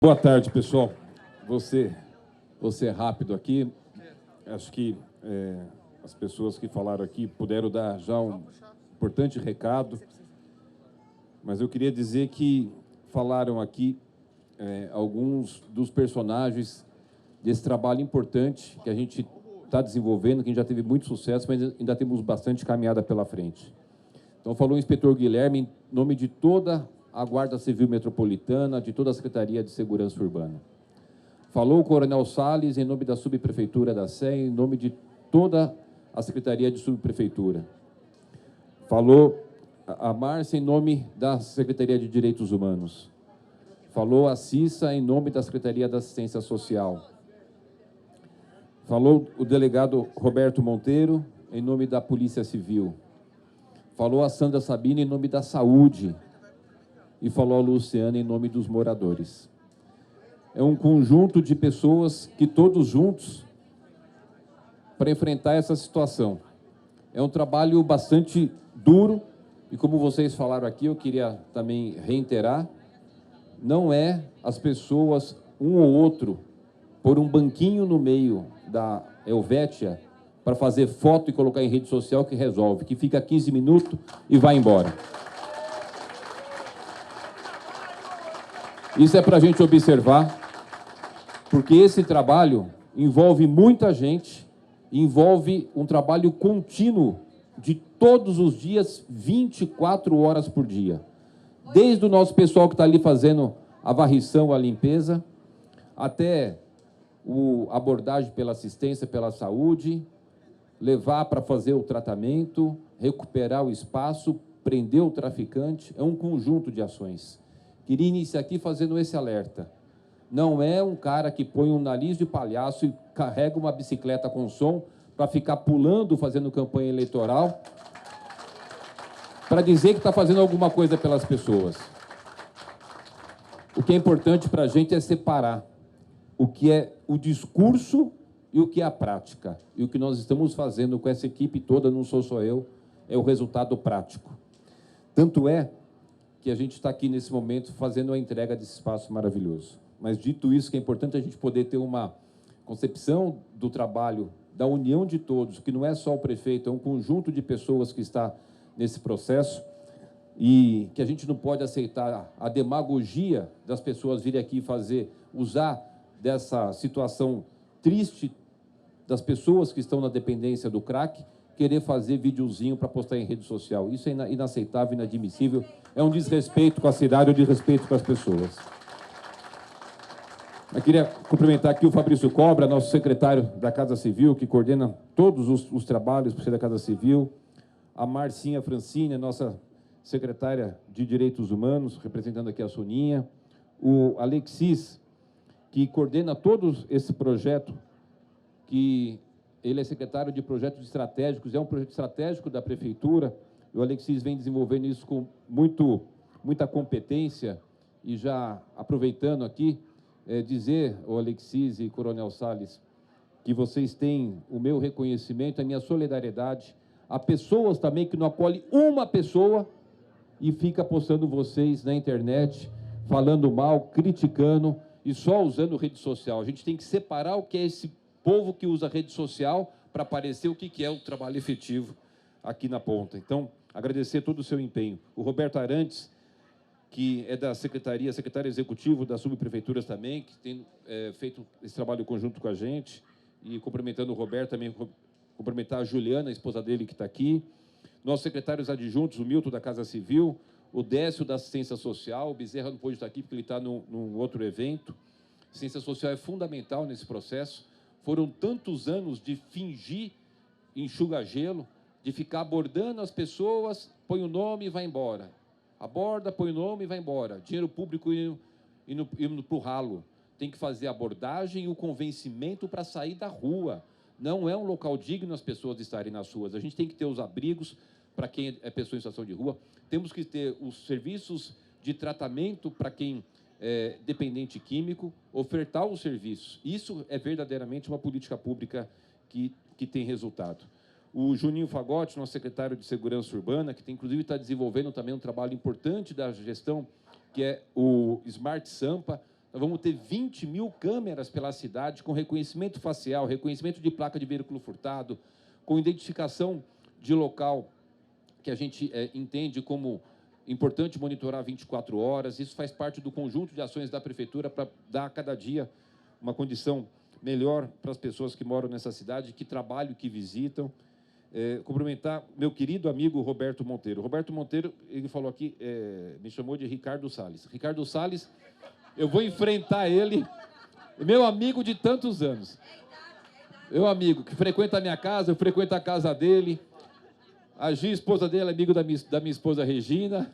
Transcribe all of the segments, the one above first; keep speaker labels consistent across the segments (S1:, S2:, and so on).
S1: Boa tarde, pessoal. Você rápido aqui. Acho que as pessoas que falaram aqui puderam dar já um importante recado, mas eu queria dizer que falaram aqui alguns dos personagens desse trabalho importante que a gente está desenvolvendo, que a gente já teve muito sucesso, mas ainda temos bastante caminhada pela frente. Então, falou o inspetor Guilherme, em nome de toda a Guarda Civil Metropolitana, de toda a Secretaria de Segurança Urbana. Falou o Coronel Salles, em nome da Subprefeitura da Sé, em nome de toda a Secretaria de Subprefeitura. Falou a Márcia, em nome da Secretaria de Direitos Humanos. Falou a Cissa, em nome da Secretaria da Assistência Social. Falou o delegado Roberto Monteiro, em nome da Polícia Civil. Falou a Sandra Sabino, em nome da Saúde. E falou a Luciana, em nome dos moradores. É um conjunto de pessoas que todos juntos para enfrentar essa situação. É um trabalho bastante duro e, como vocês falaram aqui, eu queria também reiterar, não é as pessoas, um ou outro, por um banquinho no meio da Helvétia para fazer foto e colocar em rede social que resolve, que fica 15 minutos e vai embora. Isso é para a gente observar, porque esse trabalho envolve muita gente, envolve um trabalho contínuo de todos os dias, 24 horas por dia. Desde o nosso pessoal que está ali fazendo a varrição, a limpeza, até a abordagem pela assistência, pela saúde, levar para fazer o tratamento, recuperar o espaço, prender o traficante, é um conjunto de ações. Queria iniciar aqui fazendo esse alerta. Não é um cara que põe um nariz de palhaço e carrega uma bicicleta com som para ficar pulando, fazendo campanha eleitoral, para dizer que está fazendo alguma coisa pelas pessoas. O que é importante para a gente é separar o que é o discurso e o que é a prática. E o que nós estamos fazendo com essa equipe toda, não sou só eu, é o resultado prático. Tanto é que a gente está aqui nesse momento fazendo a entrega desse espaço maravilhoso. Mas, dito isso, que é importante a gente poder ter uma concepção do trabalho, da união de todos, que não é só o prefeito, é um conjunto de pessoas que está nesse processo e que a gente não pode aceitar a demagogia das pessoas virem aqui usar dessa situação triste das pessoas que estão na dependência do crack, querer fazer videozinho para postar em rede social. Isso é inaceitável, inadmissível, é um desrespeito com a cidade, um desrespeito com as pessoas. Eu queria cumprimentar aqui o Fabrício Cobra, nosso secretário da Casa Civil, que coordena todos os trabalhos da Casa Civil, a Marcinha Francine, nossa secretária de Direitos Humanos, representando aqui a Soninha, o Alexis, que coordena todo esse projeto, que ele é secretário de projetos estratégicos, é um projeto estratégico da Prefeitura, e o Alexis vem desenvolvendo isso com muita competência, e já aproveitando aqui, dizer, o Alexis e Coronel Salles, que vocês têm o meu reconhecimento, a minha solidariedade, a pessoas também que não acolhem uma pessoa e fica postando vocês na internet, falando mal, criticando e só usando rede social. A gente tem que separar o que é esse povo que usa rede social para aparecer o que é o trabalho efetivo aqui na ponta. Então, agradecer todo o seu empenho. O Roberto Arantes, que é da secretário executivo das subprefeituras também, que tem feito esse trabalho conjunto com a gente, e cumprimentando o Roberto, também cumprimentar a Juliana, a esposa dele, que está aqui, nossos secretários adjuntos, o Milton, da Casa Civil, o Décio, da Assistência Social, o Bezerra não pôde estar aqui porque ele está num outro evento. Assistência Social é fundamental nesse processo. Foram tantos anos de fingir enxuga-gelo, de ficar abordando as pessoas, põe o nome e vai embora. Aborda, põe o nome e vai embora. Dinheiro público indo para o ralo. Tem que fazer a abordagem e o convencimento para sair da rua. Não é um local digno as pessoas estarem nas ruas. A gente tem que ter os abrigos para quem é pessoa em situação de rua. Temos que ter os serviços de tratamento para quem é dependente químico, ofertar os serviços. Isso é verdadeiramente uma política pública que tem resultado. O Juninho Fagotti, nosso secretário de Segurança Urbana, que inclusive está desenvolvendo também um trabalho importante da gestão, que é o Smart Sampa, Nós vamos ter 20 mil câmeras pela cidade com reconhecimento facial, reconhecimento de placa de veículo furtado, com identificação de local que a gente entende como importante monitorar 24 horas. Isso faz parte do conjunto de ações da Prefeitura para dar a cada dia uma condição melhor para as pessoas que moram nessa cidade, que trabalham, que visitam. Cumprimentar meu querido amigo Roberto Monteiro. Roberto Monteiro, ele falou aqui, me chamou de Ricardo Salles. Ricardo Salles, eu vou enfrentar ele, meu amigo de tantos anos. Meu amigo, que frequenta a minha casa, eu frequento a casa dele. A Gi, esposa dele, é amigo da minha esposa Regina.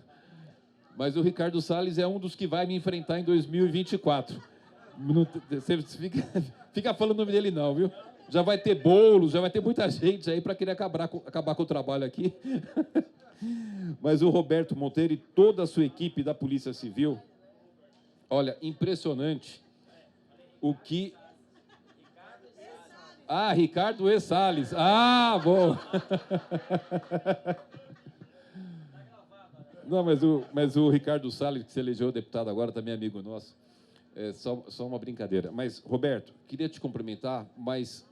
S1: Mas o Ricardo Salles é um dos que vai me enfrentar em 2024. Você fica falando o nome dele não, viu? Já vai ter bolos, já vai ter muita gente aí para querer acabar com o trabalho aqui. Mas o Roberto Monteiro e toda a sua equipe da Polícia Civil, olha, impressionante o que... Ah, Ricardo E. Salles. Ah, bom. Não, mas o Ricardo Salles, que se elegeu deputado agora, também é amigo nosso. É só uma brincadeira. Mas, Roberto, queria te cumprimentar, mas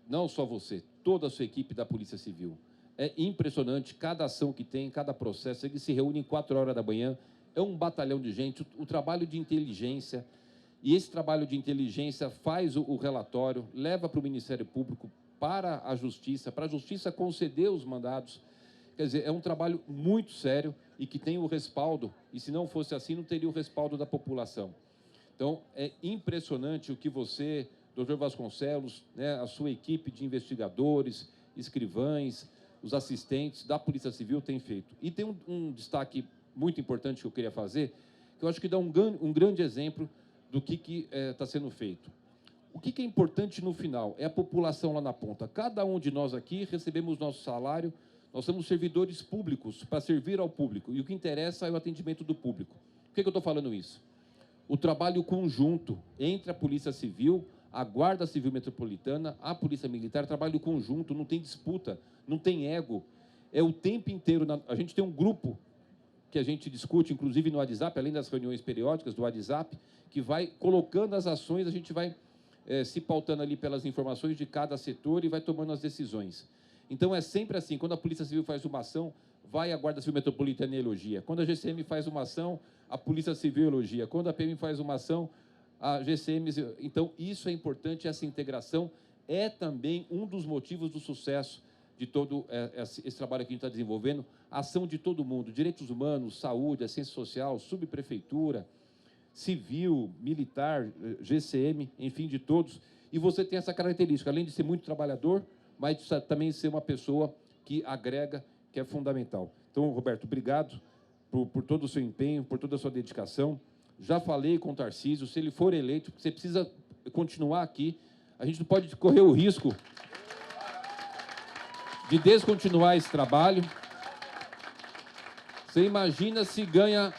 S1: não só você, toda a sua equipe da Polícia Civil. É impressionante cada ação que tem, cada processo. Eles se reúnem 4 horas da manhã, é um batalhão de gente, o trabalho de inteligência. E esse trabalho de inteligência faz o relatório, leva para o Ministério Público, para a Justiça conceder os mandados. Quer dizer, é um trabalho muito sério e que tem o respaldo, e se não fosse assim, não teria o respaldo da população. Então, é impressionante o que você, doutor Vasconcelos, né, a sua equipe de investigadores, escrivães, os assistentes da Polícia Civil têm feito. E tem um destaque muito importante que eu queria fazer, que eu acho que dá um grande exemplo do que está sendo feito. O que é importante no final? É a população lá na ponta. Cada um de nós aqui recebemos nosso salário, nós somos servidores públicos para servir ao público, e o que interessa é o atendimento do público. Por que eu estou falando isso? O trabalho conjunto entre a Polícia Civil, a Guarda Civil Metropolitana, a Polícia Militar, trabalho conjunto, não tem disputa, não tem ego. É o tempo inteiro. A gente tem um grupo que a gente discute, inclusive no WhatsApp, além das reuniões periódicas do WhatsApp, que vai colocando as ações, a gente vai se pautando ali pelas informações de cada setor e vai tomando as decisões. Então, é sempre assim, quando a Polícia Civil faz uma ação, vai a Guarda Civil Metropolitana e elogia. Quando a GCM faz uma ação, a Polícia Civil elogia. Quando a PM faz uma ação, a GCM... Então, isso é importante, essa integração é também um dos motivos do sucesso de todo esse trabalho que a gente está desenvolvendo, a ação de todo mundo, direitos humanos, saúde, assistência social, subprefeitura, civil, militar, GCM, enfim, de todos. E você tem essa característica, além de ser muito trabalhador, mas também ser uma pessoa que agrega, que é fundamental. Então, Roberto, obrigado por todo o seu empenho, por toda a sua dedicação. Já falei com o Tarcísio, se ele for eleito, você precisa continuar aqui. A gente não pode correr o risco de descontinuar esse trabalho. Você imagina se ganha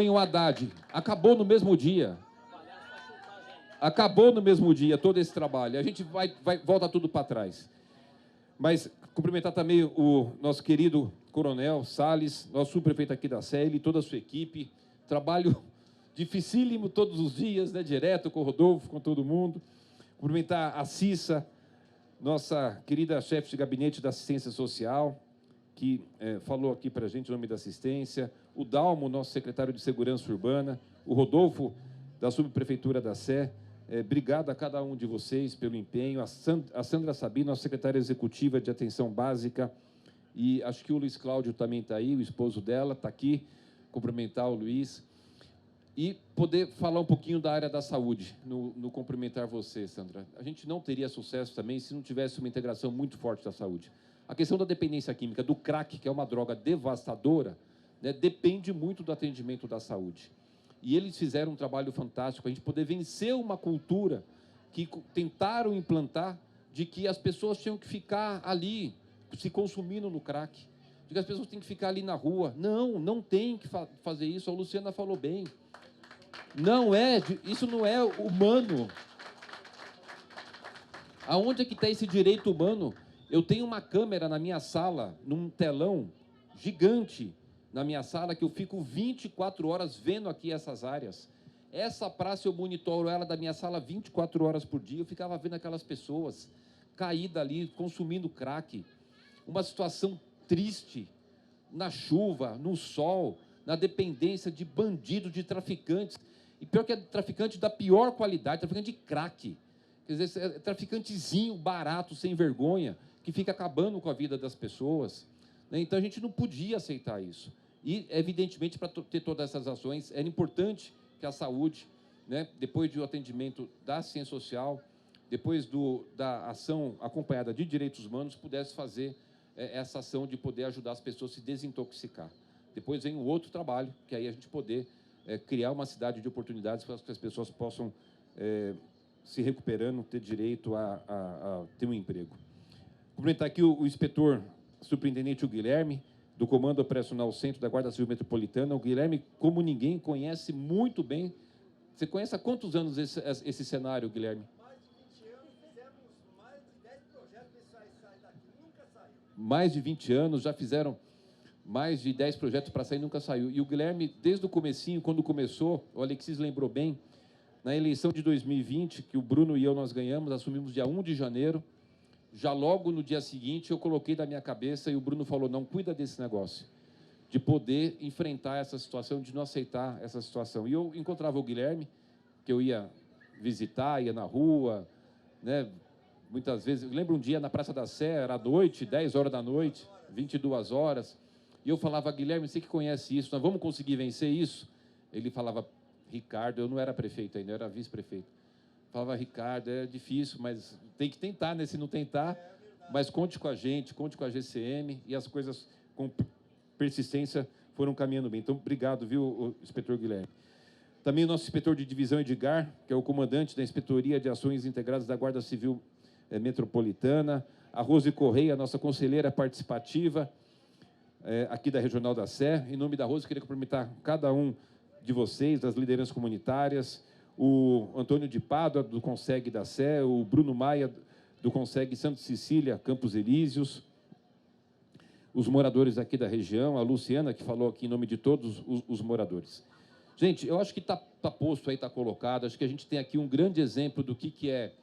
S1: o Haddad. Acabou no mesmo dia. Acabou no mesmo dia todo esse trabalho. A gente volta tudo para trás. Mas cumprimentar também o nosso querido Coronel Salles, nosso subprefeito aqui da Sé, e toda a sua equipe. Trabalho dificílimo todos os dias, né? Direto com o Rodolfo, com todo mundo. Cumprimentar a Cissa, nossa querida chefe de gabinete da assistência social, que falou aqui para a gente o nome da assistência. O Dalmo, nosso secretário de Segurança Urbana. O Rodolfo, da subprefeitura da Sé. Obrigado a cada um de vocês pelo empenho. A Sandra Sabino, nossa secretária executiva de Atenção Básica. E acho que o Luiz Cláudio também está aí, o esposo dela está aqui. Cumprimentar o Luiz. E poder falar um pouquinho da área da saúde, no cumprimentar você, Sandra. A gente não teria sucesso também se não tivesse uma integração muito forte da saúde. A questão da dependência química, do crack, que é uma droga devastadora, né, depende muito do atendimento da saúde. E eles fizeram um trabalho fantástico, a gente poder vencer uma cultura que tentaram implantar de que as pessoas tinham que ficar ali, se consumindo no crack, de que as pessoas têm que ficar ali na rua. Não, não tem que fazer isso, a Luciana falou bem. Não é, isso não é humano. Aonde é que está esse direito humano? Eu tenho uma câmera na minha sala, num telão gigante na minha sala, que eu fico 24 horas vendo aqui essas áreas. Essa praça eu monitoro ela da minha sala 24 horas por dia, eu ficava vendo aquelas pessoas caídas ali, consumindo crack. Uma situação triste, na chuva, no sol, na dependência de bandidos, de traficantes. E pior que é traficante da pior qualidade, traficante de crack. Quer dizer, é traficantezinho, barato, sem vergonha, que fica acabando com a vida das pessoas. Então, a gente não podia aceitar isso. E, evidentemente, para ter todas essas ações, era importante que a saúde, né, depois do atendimento da ciência social, depois da ação acompanhada de direitos humanos, pudesse fazer essa ação de poder ajudar as pessoas a se desintoxicar. Depois vem o outro trabalho, que aí a gente poder criar uma cidade de oportunidades para que as pessoas possam, se recuperando, ter direito a ter um emprego. Cumprimentar aqui o inspetor superintendente Guilherme, do Comando Operacional Centro da Guarda Civil Metropolitana. O Guilherme, como ninguém, conhece muito bem. Você conhece há quantos anos esse cenário, Guilherme?
S2: Mais de 20 anos, fizemos mais de 10 projetos para sair daqui, nunca saiu.
S1: Mais de 20 anos, já fizeram mais de 10 projetos para sair, nunca saiu. E o Guilherme, desde o comecinho, quando começou, o Alexis lembrou bem, na eleição de 2020, que o Bruno e eu nós ganhamos, assumimos dia 1 de janeiro, já logo no dia seguinte eu coloquei da minha cabeça e o Bruno falou, não, cuida desse negócio, de poder enfrentar essa situação, de não aceitar essa situação. E eu encontrava o Guilherme, que eu ia visitar, ia na rua, né? Muitas vezes, eu lembro um dia na Praça da Sé, era à noite, 10 horas da noite, 22 horas, e eu falava, Guilherme, você que conhece isso, nós vamos conseguir vencer isso? Ele falava, Ricardo, eu não era prefeito ainda, eu era vice-prefeito. Falava, Ricardo, é difícil, mas tem que tentar, né? Se não tentar, mas conte com a gente, conte com a GCM, e as coisas com persistência foram caminhando bem. Então, obrigado, viu, inspetor Guilherme. Também o nosso inspetor de divisão, Edgar, que é o comandante da Inspetoria de Ações Integradas da Guarda Civil Metropolitana. A Rose Correia, nossa conselheira participativa, aqui da Regional da Sé. Em nome da Rose, queria cumprimentar cada um de vocês, das lideranças comunitárias, o Antônio de Pádua, do Conseg da Sé, o Bruno Maia, do Conseg Santa Cecília, Campos Elíseos, os moradores aqui da região, a Luciana, que falou aqui em nome de todos os moradores. Gente, eu acho que está posto aí, está colocado, acho que a gente tem aqui um grande exemplo do que é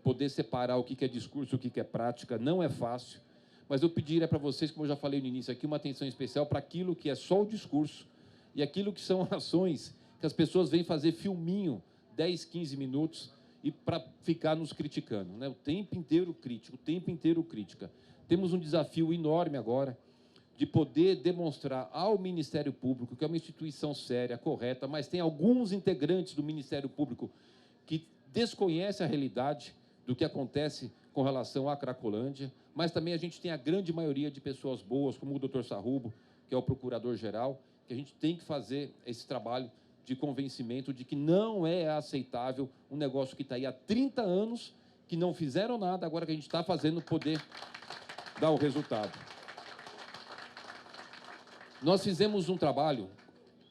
S1: poder separar o que é discurso, o que é prática, não é fácil, mas eu pediria para vocês, como eu já falei no início aqui, uma atenção especial para aquilo que é só o discurso e aquilo que são ações que as pessoas vêm fazer filminho, 10, 15 minutos, e para ficar nos criticando, né? O tempo inteiro crítico, o tempo inteiro crítica. Temos um desafio enorme agora de poder demonstrar ao Ministério Público, que é uma instituição séria, correta, mas tem alguns integrantes do Ministério Público que desconhecem a realidade do que acontece com relação à Cracolândia, mas também a gente tem a grande maioria de pessoas boas, como o doutor Sarrubo, que é o procurador-geral, que a gente tem que fazer esse trabalho de convencimento de que não é aceitável um negócio que está aí há 30 anos, que não fizeram nada, agora que a gente está fazendo poder dar o resultado. Nós fizemos um trabalho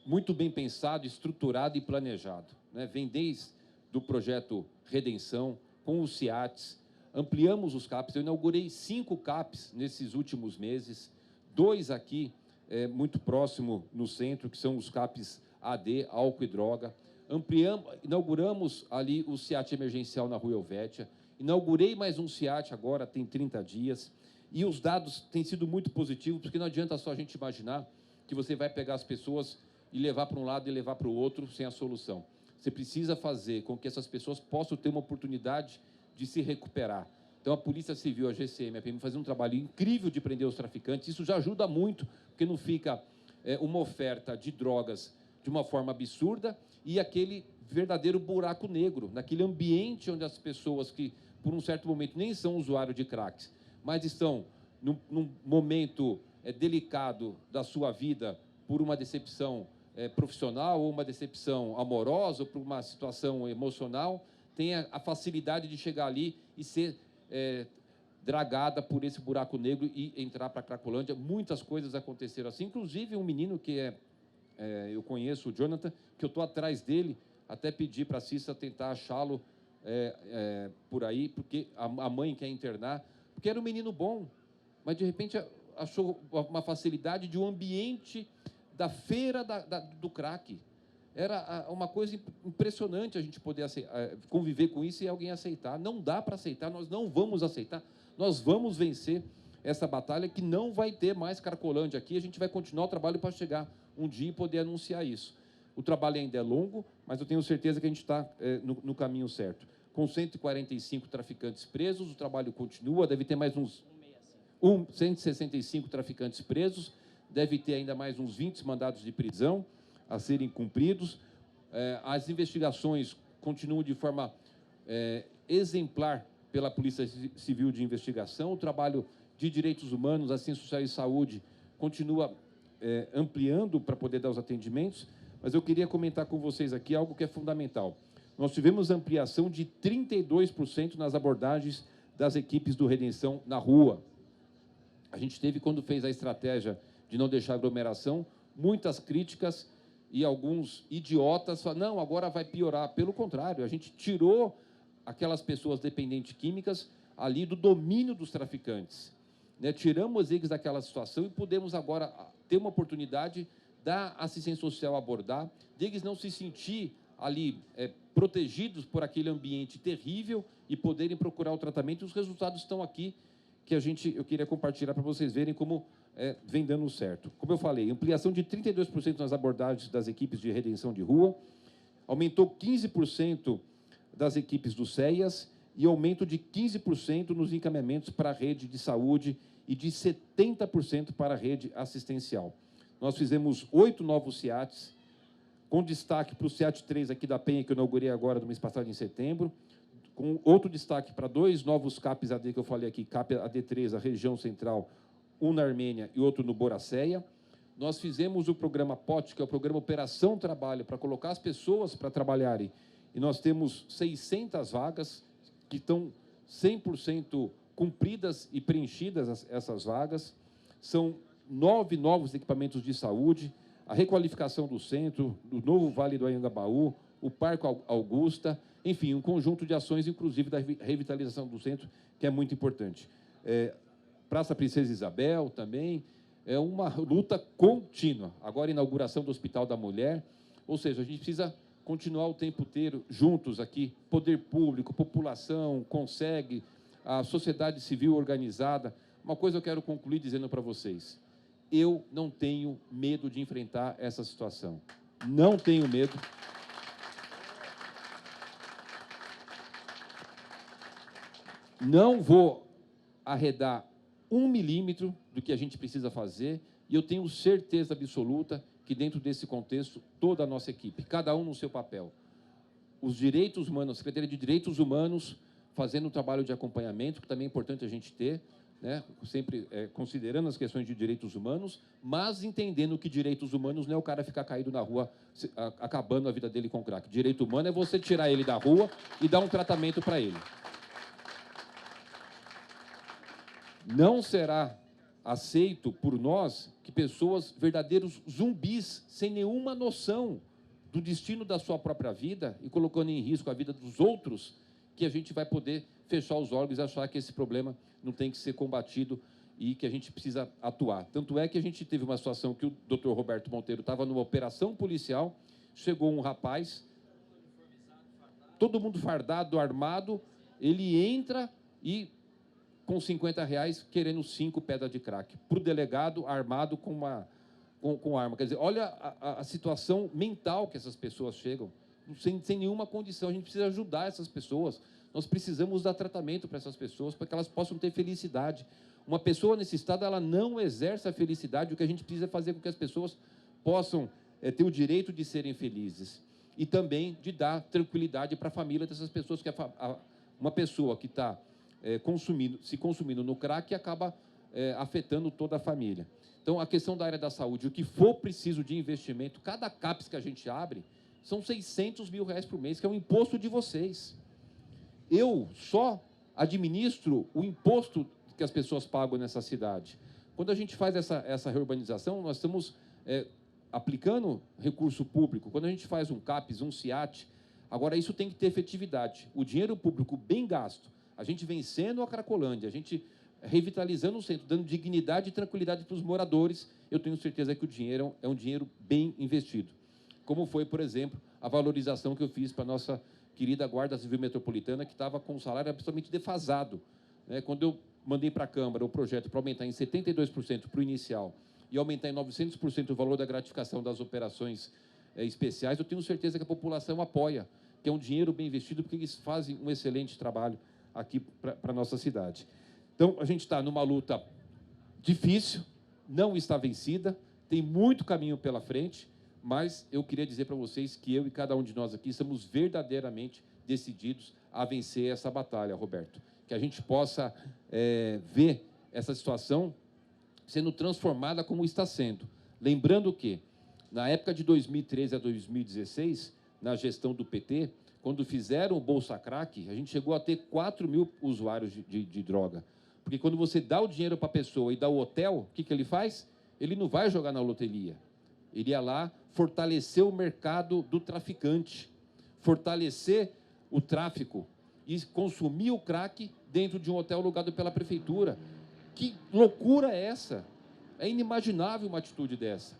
S1: muito bem pensado, estruturado e planejado, né? Vem desde do projeto Redenção, com os CIATs, ampliamos os CAPs, eu inaugurei 5 CAPs nesses últimos meses, 2 aqui, muito próximo no centro, que são os CAPs AD, álcool e droga. Inauguramos ali o CIAT emergencial na Rua Helvétia, inaugurei mais um CIAT agora, tem 30 dias, e os dados têm sido muito positivos, porque não adianta só a gente imaginar que você vai pegar as pessoas e levar para um lado e levar para o outro sem a solução. Você precisa fazer com que essas pessoas possam ter uma oportunidade de se recuperar. Então, a Polícia Civil, a GCM, a PM, fazem um trabalho incrível de prender os traficantes. Isso já ajuda muito, porque não fica uma oferta de drogas de uma forma absurda e aquele verdadeiro buraco negro, naquele ambiente onde as pessoas que, por um certo momento, nem são usuários de cracks, mas estão num momento delicado da sua vida por uma decepção profissional ou uma decepção amorosa ou por uma situação emocional, tem a facilidade de chegar ali e ser dragada por esse buraco negro e entrar para a Cracolândia. Muitas coisas aconteceram assim, inclusive um menino que eu conheço, o Jonathan, que eu estou atrás dele, até pedi para a Cissa tentar achá-lo por aí, porque a mãe quer internar, porque era um menino bom, mas de repente achou uma facilidade de um ambiente da feira do crack. Era uma coisa impressionante a gente poder conviver com isso e alguém aceitar. Não dá para aceitar, nós não vamos aceitar, nós vamos vencer essa batalha, que não vai ter mais Cracolândia aqui, a gente vai continuar o trabalho para chegar um dia e poder anunciar isso. O trabalho ainda é longo, mas eu tenho certeza que a gente está no caminho certo. Com 145 traficantes presos, o trabalho continua, deve ter mais uns 165 traficantes presos, deve ter ainda mais uns 20 mandados de prisão a serem cumpridos. As investigações continuam de forma exemplar pela Polícia Civil de Investigação, o trabalho de direitos humanos, assistência social e saúde continua ampliando para poder dar os atendimentos, mas eu queria comentar com vocês aqui algo que é fundamental. Nós tivemos ampliação de 32% nas abordagens das equipes do Redenção na rua. A gente teve, quando fez a estratégia de não deixar aglomeração, muitas críticas e alguns idiotas falaram, não, agora vai piorar. Pelo contrário, a gente tirou aquelas pessoas dependentes químicas ali do domínio dos traficantes. Tiramos eles daquela situação e podemos agora ter uma oportunidade da assistência social abordar, deles não se sentir ali protegidos por aquele ambiente terrível e poderem procurar o tratamento. Os resultados estão aqui, que eu queria compartilhar para vocês verem como vem dando certo. Como eu falei, ampliação de 32% nas abordagens das equipes de redenção de rua, aumentou 15% das equipes do CEAS e aumento de 15% nos encaminhamentos para a rede de saúde e de 70% para a rede assistencial. Nós fizemos 8 novos CIATs, com destaque para o CIAT 3 aqui da Penha, que eu inaugurei agora no mês passado, em setembro, com outro destaque para 2 novos CAPs AD que eu falei aqui, CAP AD3, a região central, um na Armênia e outro no Boracéia. Nós fizemos o programa POT, que é o programa Operação Trabalho, para colocar as pessoas para trabalharem, e nós temos 600 vagas que estão 100% cumpridas e preenchidas essas vagas. São 9 novos equipamentos de saúde, a requalificação do centro, do novo Vale do Anhangabaú, o Parque Augusta, enfim, um conjunto de ações, inclusive da revitalização do centro, que é muito importante. Praça Princesa Isabel também, é uma luta contínua. Agora, a inauguração do Hospital da Mulher, ou seja, a gente precisa continuar o tempo inteiro juntos aqui, poder público, população, consegue, a sociedade civil organizada. Uma coisa eu quero concluir dizendo para vocês, eu não tenho medo de enfrentar essa situação. Não tenho medo. Não vou arredar 1 milímetro do que a gente precisa fazer, e eu tenho certeza absoluta que, dentro desse contexto, toda a nossa equipe, cada um no seu papel, os direitos humanos, a Secretaria de Direitos Humanos, fazendo um trabalho de acompanhamento, que também é importante a gente ter, sempre considerando as questões de direitos humanos, mas entendendo que direitos humanos não é o cara ficar caído na rua, acabando a vida dele com crack. Direito humano é você tirar ele da rua e dar um tratamento para ele. Não será aceito por nós que pessoas, verdadeiros zumbis, sem nenhuma noção do destino da sua própria vida e colocando em risco a vida dos outros, que a gente vai poder fechar os olhos e achar que esse problema não tem que ser combatido e que a gente precisa atuar. Tanto é que a gente teve uma situação que o Dr. Roberto Monteiro estava numa operação policial, chegou um rapaz, todo mundo fardado, armado, ele entra e, com R$50, querendo 5 pedras de crack, para o delegado armado com arma. Quer dizer, olha a situação mental que essas pessoas chegam, sem nenhuma condição. A gente precisa ajudar essas pessoas, nós precisamos dar tratamento para essas pessoas, para que elas possam ter felicidade. Uma pessoa nesse estado, ela não exerce a felicidade, o que a gente precisa fazer com que as pessoas possam ter o direito de serem felizes, e também de dar tranquilidade para a família dessas pessoas, que uma pessoa que está se consumindo no crack acaba afetando toda a família. Então, a questão da área da saúde, o que for preciso de investimento, cada CAPS que a gente abre, são R$600 mil por mês, que é o imposto de vocês. Eu só administro o imposto que as pessoas pagam nessa cidade. Quando a gente faz essa reurbanização, nós estamos aplicando recurso público. Quando a gente faz um CAPS, um CIAT, agora isso tem que ter efetividade. O dinheiro público bem gasto, a gente vencendo a Cracolândia, a gente revitalizando o centro, dando dignidade e tranquilidade para os moradores, eu tenho certeza que o dinheiro é um dinheiro bem investido. como foi, por exemplo, a valorização que eu fiz para a nossa querida Guarda Civil Metropolitana, que estava com um salário absolutamente defasado. Quando eu mandei para a Câmara o projeto para aumentar em 72% para o inicial e aumentar em 900% o valor da gratificação das operações especiais, eu tenho certeza que a população apoia, que é um dinheiro bem investido, porque eles fazem um excelente trabalho aqui para a nossa cidade. Então, a gente está numa luta difícil, não está vencida, tem muito caminho pela frente, mas eu queria dizer para vocês que eu e cada um de nós aqui estamos verdadeiramente decididos a vencer essa batalha, Roberto. Que a gente possa ver essa situação sendo transformada como está sendo. Lembrando que, na época de 2013 a 2016, na gestão do PT, quando fizeram o Bolsa Crack, a gente chegou a ter 4 mil usuários de droga. Porque quando você dá o dinheiro para a pessoa e dá o hotel, o que ele faz? Ele não vai jogar na loteria. Ele ia lá fortalecer o mercado do traficante, fortalecer o tráfico e consumir o crack dentro de um hotel alugado pela prefeitura. Que loucura é essa? É inimaginável uma atitude dessa.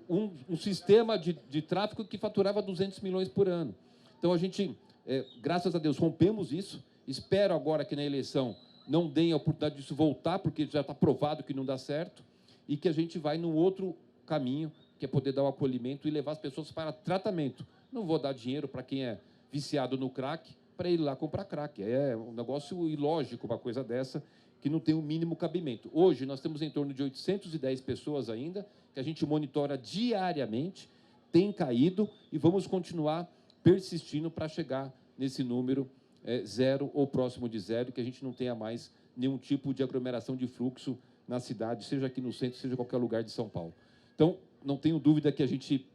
S1: Um sistema de tráfico que faturava 200 milhões por ano. Então, a gente, graças a Deus, rompemos isso. Espero agora que na eleição não deem a oportunidade disso voltar, porque já está provado que não dá certo, e que a gente vai num outro caminho, que é poder dar o acolhimento e levar as pessoas para tratamento. Não vou dar dinheiro para quem é viciado no crack, para ir lá comprar crack. É um negócio ilógico uma coisa dessa, que não tem o mínimo cabimento. Hoje, nós temos em torno de 810 pessoas ainda, que a gente monitora diariamente, tem caído, e vamos continuar persistindo para chegar nesse número zero ou próximo de zero, que a gente não tenha mais nenhum tipo de aglomeração de fluxo na cidade, seja aqui no centro, seja em qualquer lugar de São Paulo. Então, não tenho dúvida que a gente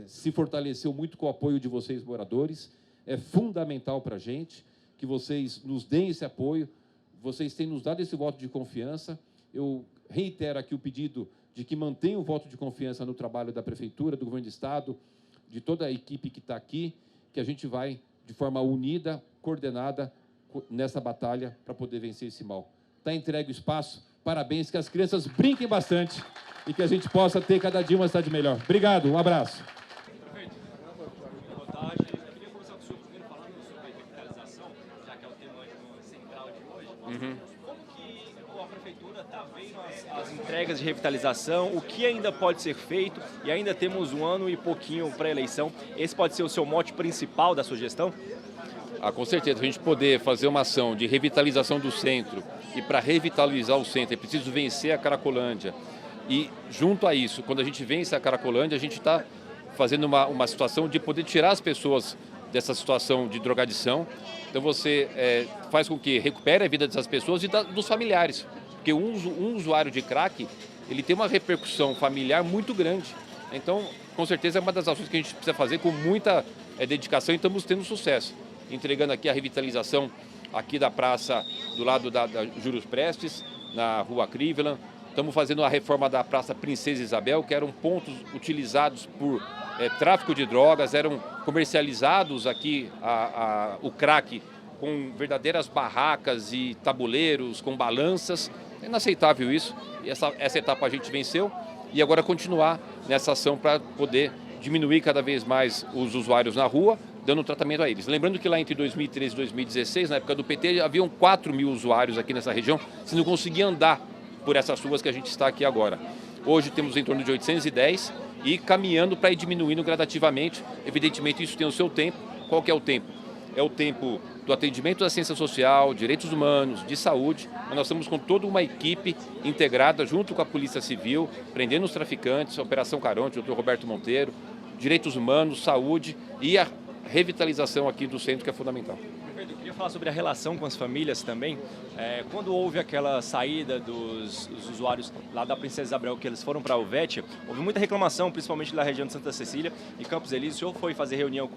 S1: se fortaleceu muito com o apoio de vocês, moradores. É fundamental para a gente que vocês nos deem esse apoio, vocês têm nos dado esse voto de confiança. Eu reitero aqui o pedido de que mantenham o voto de confiança no trabalho da Prefeitura, do Governo do Estado, de toda a equipe que está aqui, que a gente vai, de forma unida, coordenada, nessa batalha para poder vencer esse mal. Está entregue o espaço, parabéns, que as crianças brinquem bastante e que a gente possa ter cada dia uma cidade melhor. Obrigado, um abraço.
S3: Prefeito, boa tarde. Eu queria começar com o senhor primeiro falando sobre a revitalização, já que é o tema central de hoje. Como que a Prefeitura está vendo as entregas de revitalização, o que ainda pode ser feito, e ainda temos um ano e pouquinho para a eleição. Esse pode ser o seu mote principal da sua gestão?
S1: Com certeza, a gente poder fazer uma ação de revitalização do centro, e para revitalizar o centro é preciso vencer a Cracolândia. E, junto a isso, quando a gente vence a Cracolândia, a gente está fazendo uma situação de poder tirar as pessoas dessa situação de drogadição. Então, você faz com que recupere a vida dessas pessoas e dos familiares. Porque um usuário de crack, ele tem uma repercussão familiar muito grande. Então, com certeza, é uma das ações que a gente precisa fazer com muita dedicação, e estamos tendo sucesso. Entregando aqui a revitalização aqui da praça do lado da Júlio Prestes, na rua Cleveland. Estamos fazendo a reforma da Praça Princesa Isabel, que eram pontos utilizados por tráfico de drogas, eram comercializados aqui o crack com verdadeiras barracas e tabuleiros, com balanças. É inaceitável isso, e essa etapa a gente venceu, e agora continuar nessa ação para poder diminuir cada vez mais os usuários na rua, dando tratamento a eles. Lembrando que lá entre 2013 e 2016, na época do PT, haviam 4 mil usuários aqui nessa região, você não conseguia andar por essas ruas que a gente está aqui agora. Hoje temos em torno de 810 e caminhando para ir diminuindo gradativamente. Evidentemente, isso tem o seu tempo. Qual que é o tempo? É o tempo do atendimento da ciência social, direitos humanos, de saúde. Mas nós estamos com toda uma equipe integrada junto com a Polícia Civil, prendendo os traficantes, a Operação Caronte, o Dr. Roberto Monteiro, direitos humanos, saúde e a revitalização aqui do centro, que é fundamental.
S3: Perfeito. Eu queria falar sobre a relação com as famílias também. Quando houve aquela saída dos usuários lá da Princesa Isabel, que eles foram para a Uvete, houve muita reclamação, principalmente da região de Santa Cecília e Campos Elíseos. O senhor foi fazer reunião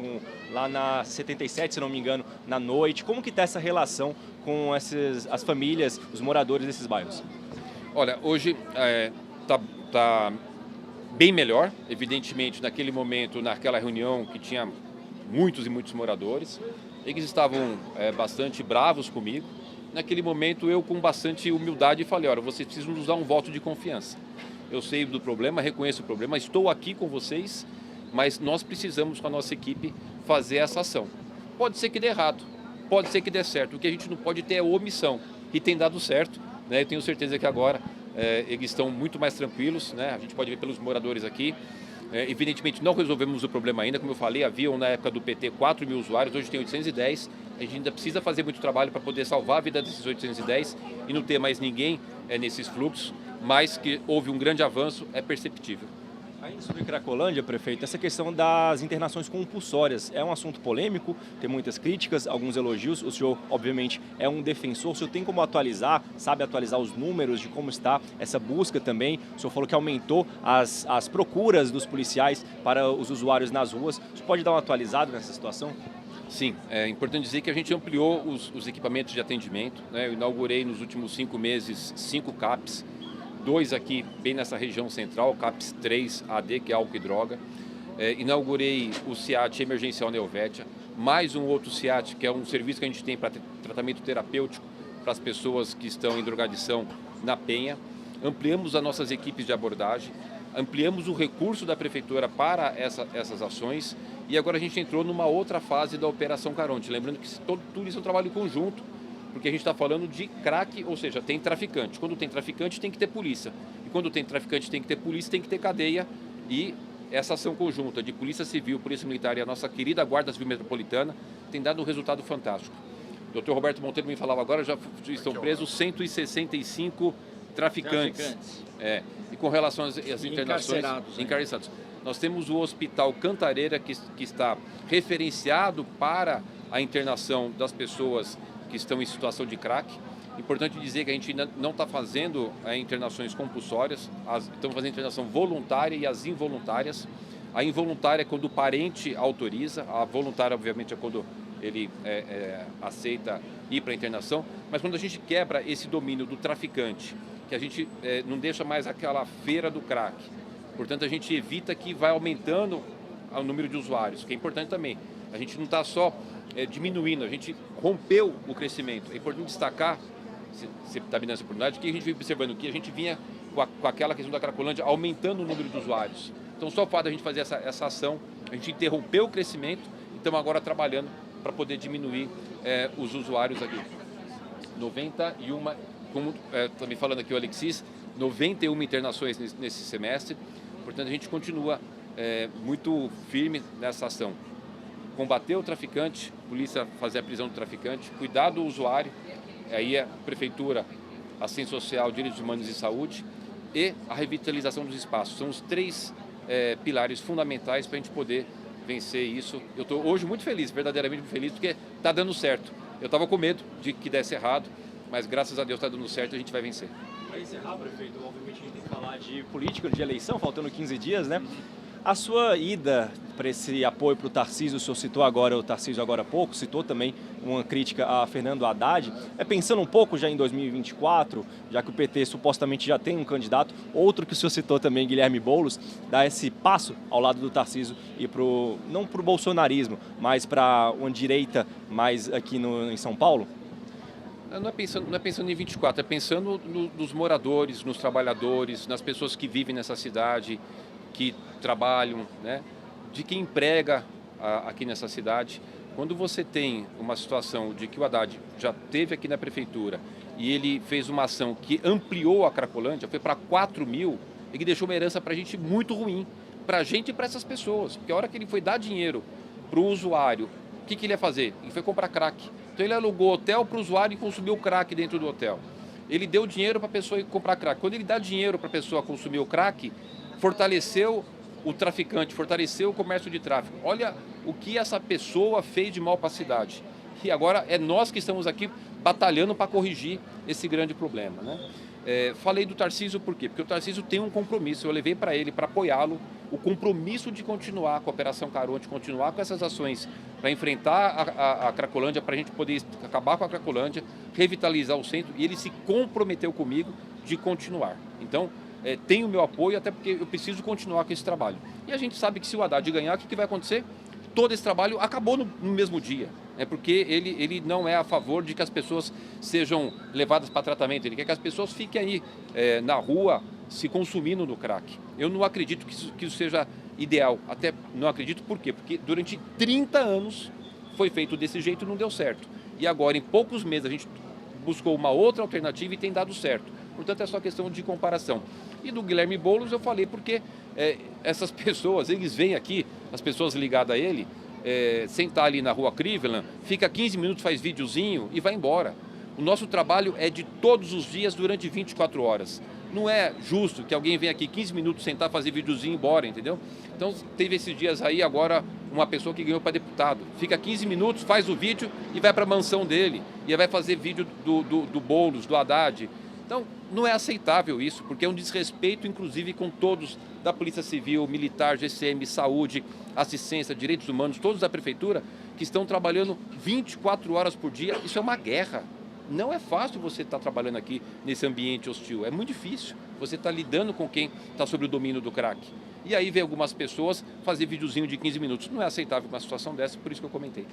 S3: lá na 77, se não me engano, na noite. Como que está essa relação com as famílias, os moradores desses bairros?
S1: Olha, hoje tá bem melhor. Evidentemente, naquele momento, naquela reunião que tinha muitos e muitos moradores, eles estavam bastante bravos comigo. Naquele momento, eu com bastante humildade falei, olha, vocês precisam nos dar um voto de confiança.
S4: eu sei do problema, reconheço o problema, estou aqui com vocês, mas nós precisamos, com a nossa equipe, fazer essa ação. Pode ser que dê errado, pode ser que dê certo. O que a gente não pode ter é omissão. E tem dado certo, né? Eu tenho certeza que agora eles estão muito mais tranquilos, né? A gente pode ver pelos moradores aqui. Evidentemente, não resolvemos o problema ainda. Como eu falei, haviam na época do PT 4 mil usuários, hoje tem 810. A gente ainda precisa fazer muito trabalho para poder salvar a vida desses 810 e não ter mais ninguém nesses fluxos, mas que houve um grande avanço, é perceptível.
S3: Ainda sobre Cracolândia, prefeito, essa questão das internações compulsórias é um assunto polêmico, tem muitas críticas, alguns elogios. O senhor, obviamente, é um defensor. O senhor tem como atualizar, sabe atualizar os números de como está essa busca também? O senhor falou que aumentou as procuras dos policiais para os usuários nas ruas. O senhor pode dar uma atualizada nessa situação?
S4: Sim, é importante dizer que a gente ampliou os equipamentos de atendimento, né? Eu inaugurei nos últimos 5 meses 5 CAPs, 2 aqui bem nessa região central, CAPS 3 AD, que é álcool e droga. Inaugurei o CIAT Emergencial Neovétia, mais um outro CIAT, que é um serviço que a gente tem para tratamento terapêutico para as pessoas que estão em drogadição na Penha. Ampliamos as nossas equipes de abordagem, ampliamos o recurso da Prefeitura para essas ações e agora a gente entrou numa outra fase da Operação Caronte. Lembrando que tudo isso é um trabalho conjunto, porque a gente está falando de crack, ou seja, tem traficante. Quando tem traficante, tem que ter polícia. E quando tem traficante, tem que ter polícia, tem que ter cadeia. E essa ação conjunta de Polícia Civil, Polícia Militar e a nossa querida Guarda Civil Metropolitana tem dado um resultado fantástico. O Dr. Roberto Monteiro me falava agora, já estão presos 165 traficantes. E com relação às internações, encarcerados. Nós temos o Hospital Cantareira, que está referenciado para a internação das pessoas que estão em situação de crack. Importante dizer que a gente ainda não está fazendo internações compulsórias, estamos fazendo internação voluntária e as involuntárias. A involuntária é quando o parente autoriza, a voluntária, obviamente, é quando ele aceita ir para a internação, mas quando a gente quebra esse domínio do traficante, que a gente não deixa mais aquela feira do crack, portanto, a gente evita que vai aumentando o número de usuários, que é importante também. A gente não está só diminuindo, a gente rompeu o crescimento. É importante destacar, se está me dando essa oportunidade, que a gente vem observando que a gente vinha com aquela questão da Cracolândia aumentando o número de usuários. Então, só o fato de a gente fazer essa ação, a gente interrompeu o crescimento e estamos agora trabalhando para poder diminuir os usuários aqui. 91, como está me falando aqui o Alexis, 91 internações nesse semestre. Portanto, a gente continua muito firme nessa ação. Combater o traficante, polícia fazer a prisão do traficante, cuidar do usuário, aí a prefeitura, assistência social, direitos humanos e saúde e a revitalização dos espaços. São os 3 pilares fundamentais para a gente poder vencer isso. Eu estou hoje muito feliz, verdadeiramente muito feliz, porque está dando certo. Eu estava com medo de que desse errado, mas graças a Deus está dando certo e a gente vai vencer.
S3: Para encerrar, prefeito, obviamente a gente tem que falar de política, de eleição, faltando 15 dias, né? A sua ida para esse apoio para o Tarcísio, o senhor citou agora o Tarcísio agora há pouco, citou também uma crítica a Fernando Haddad, pensando um pouco já em 2024, já que o PT supostamente já tem um candidato, outro que o senhor citou também, Guilherme Boulos, dar esse passo ao lado do Tarcísio e não para o bolsonarismo, mas para uma direita mais aqui em São Paulo?
S4: Não é pensando em 24, é pensando nos moradores, nos trabalhadores, nas pessoas que vivem nessa cidade, que trabalham, né? De quem emprega aqui nessa cidade. Quando você tem uma situação de que o Haddad já esteve aqui na prefeitura e ele fez uma ação que ampliou a Cracolândia, foi para 4 mil, ele deixou uma herança para a gente muito ruim, para a gente e para essas pessoas. Porque a hora que ele foi dar dinheiro para o usuário, o que ele ia fazer? Ele foi comprar crack. Então ele alugou hotel para o usuário e consumiu crack dentro do hotel. Ele deu dinheiro para a pessoa ir comprar crack. Quando ele dá dinheiro para a pessoa consumir o crack, fortaleceu o traficante, fortaleceu o comércio de tráfico. Olha o que essa pessoa fez de mal para a cidade. E agora é nós que estamos aqui batalhando para corrigir esse grande problema, né? Falei do Tarcísio por quê? Porque o Tarcísio tem um compromisso, eu levei para ele, para apoiá-lo, o compromisso de continuar com a Operação Caronte, continuar com essas ações para enfrentar a Cracolândia, para a gente poder acabar com a Cracolândia, revitalizar o centro, e ele se comprometeu comigo de continuar. Então, tem o meu apoio, até porque eu preciso continuar com esse trabalho. E a gente sabe que se o Haddad ganhar, o que vai acontecer? Todo esse trabalho acabou no mesmo dia, porque ele não é a favor de que as pessoas sejam levadas para tratamento, ele quer que as pessoas fiquem aí na rua se consumindo no crack. Eu não acredito que isso seja ideal. Até não acredito por quê? Porque durante 30 anos foi feito desse jeito e não deu certo. E agora, em poucos meses, a gente buscou uma outra alternativa e tem dado certo. Portanto, é só questão de comparação. E do Guilherme Boulos eu falei porque essas pessoas, eles vêm aqui, as pessoas ligadas a ele, sentar ali na rua Cleveland, fica 15 minutos, faz videozinho e vai embora. O nosso trabalho é de todos os dias durante 24 horas. Não é justo que alguém venha aqui 15 minutos sentar, fazer videozinho e ir embora, entendeu? Então, teve esses dias aí, agora, uma pessoa que ganhou para deputado. Fica 15 minutos, faz o vídeo e vai para a mansão dele. E vai fazer vídeo do Boulos, do Haddad. Então, não é aceitável isso, porque é um desrespeito, inclusive, com todos da Polícia Civil, Militar, GCM, Saúde, Assistência, Direitos Humanos, todos da Prefeitura, que estão trabalhando 24 horas por dia. Isso é uma guerra. Não é fácil você estar trabalhando aqui nesse ambiente hostil, é muito difícil. Você está lidando com quem está sob o domínio do crack. E aí vem algumas pessoas fazer videozinho de 15 minutos. Não é aceitável uma situação dessa, por isso que eu comentei.